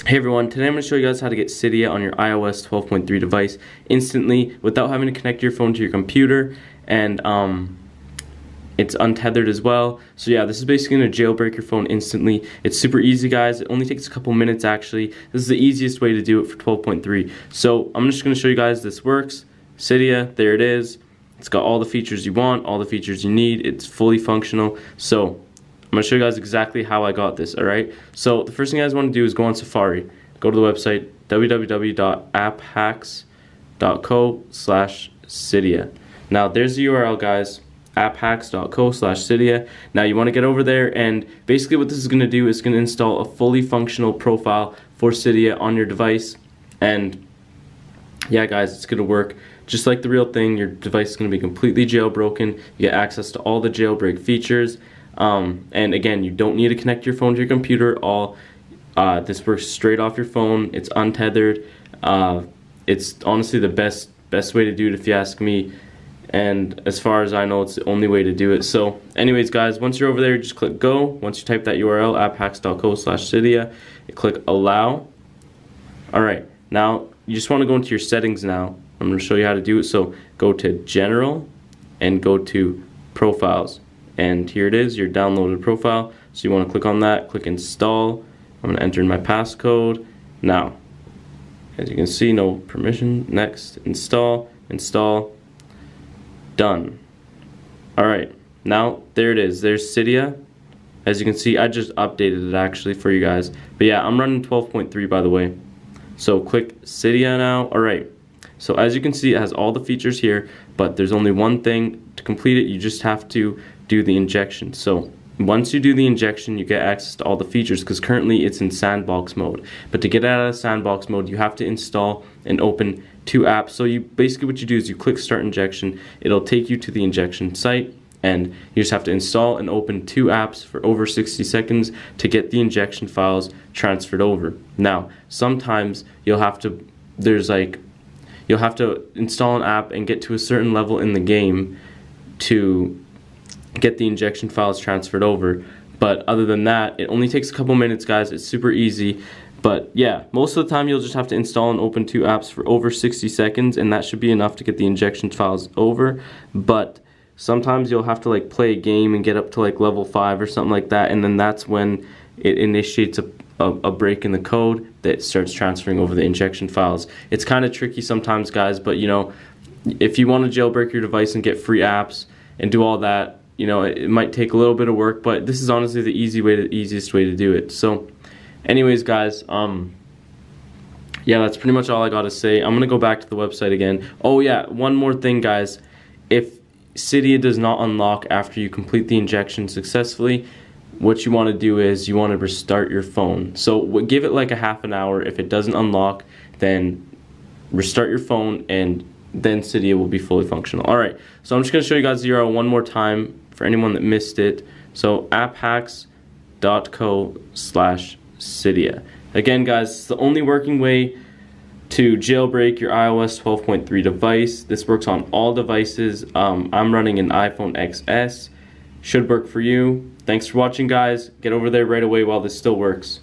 Hey everyone, today I'm going to show you guys how to get Cydia on your iOS 12.3 device instantly without having to connect your phone to your computer, and it's untethered as well. So yeah, this is basically going to jailbreak your phone instantly. It's super easy, guys. It only takes a couple minutes actually. This is the easiest way to do it for 12.3. So I'm just going to show you guys this works. Cydia, there it is. It's got all the features you want, all the features you need. It's fully functional. So I'm going to show you guys exactly how I got this, alright? So the first thing you guys want to do is go on Safari. Go to the website www.apphacks.co/Cydia. Now there's the URL, guys, apphacks.co/Cydia. Now you want to get over there, and basically what this is going to do is going to install a fully functional profile for Cydia on your device. And yeah, guys, it's going to work just like the real thing. Your device is going to be completely jailbroken. You get access to all the jailbreak features. And again, you don't need to connect your phone to your computer. This works straight off your phone. It's untethered. It's honestly the best way to do it if you ask me, and as far as I know, it's the only way to do it. So anyways, guys, once you're over there, just click go. Once you type that URL, apphacks.co/Cydia, you click allow. Alright, now you just want to go into your settings now. I'm going to show you how to do it. So go to general and go to profiles. And here it is, your downloaded profile. So you want to click on that, click install. I'm going to enter in my passcode. Now, as you can see, no permission. Next, install, done. Alright, now there it is. There's Cydia. As you can see, I just updated it actually for you guys. But yeah, I'm running 12.3 by the way. So click Cydia now. Alright, so as you can see, it has all the features here, but there's only one thing. To complete it, you just have to do the injection. So once you do the injection, you get access to all the features, because currently it's in sandbox mode. But to get out of sandbox mode, you have to install and open 2 apps. So you basically, what you do is you click start injection. It'll take you to the injection site, and you just have to install and open 2 apps for over 60 seconds to get the injection files transferred over. Now sometimes you'll have to install an app and get to a certain level in the game to get the injection files transferred over. But other than that, it only takes a couple minutes, guys. It's super easy. But yeah, most of the time you'll just have to install and open 2 apps for over 60 seconds, and that should be enough to get the injection files over. But sometimes you'll have to like play a game and get up to like level 5 or something like that, and then that's when it initiates a break in the code that starts transferring over the injection files. It's kind of tricky sometimes, guys, but you know, if you want to jailbreak your device and get free apps and do all that, you know, it might take a little bit of work, but this is honestly the easiest way to do it. So anyways, guys, yeah, that's pretty much all I gotta say. I'm gonna go back to the website again. Oh yeah, one more thing, guys. If Cydia does not unlock after you complete the injection successfully, what you want to do is you want to restart your phone. So give it like a half an hour. If it doesn't unlock, then restart your phone, and then Cydia will be fully functional. Alright, so I'm just going to show you guys the URL one more time for anyone that missed it. So apphacks.co/Cydia. Again, guys, it's the only working way to jailbreak your iOS 12.3 device. This works on all devices. I'm running an iPhone XS. Should work for you. Thanks for watching, guys. Get over there right away while this still works.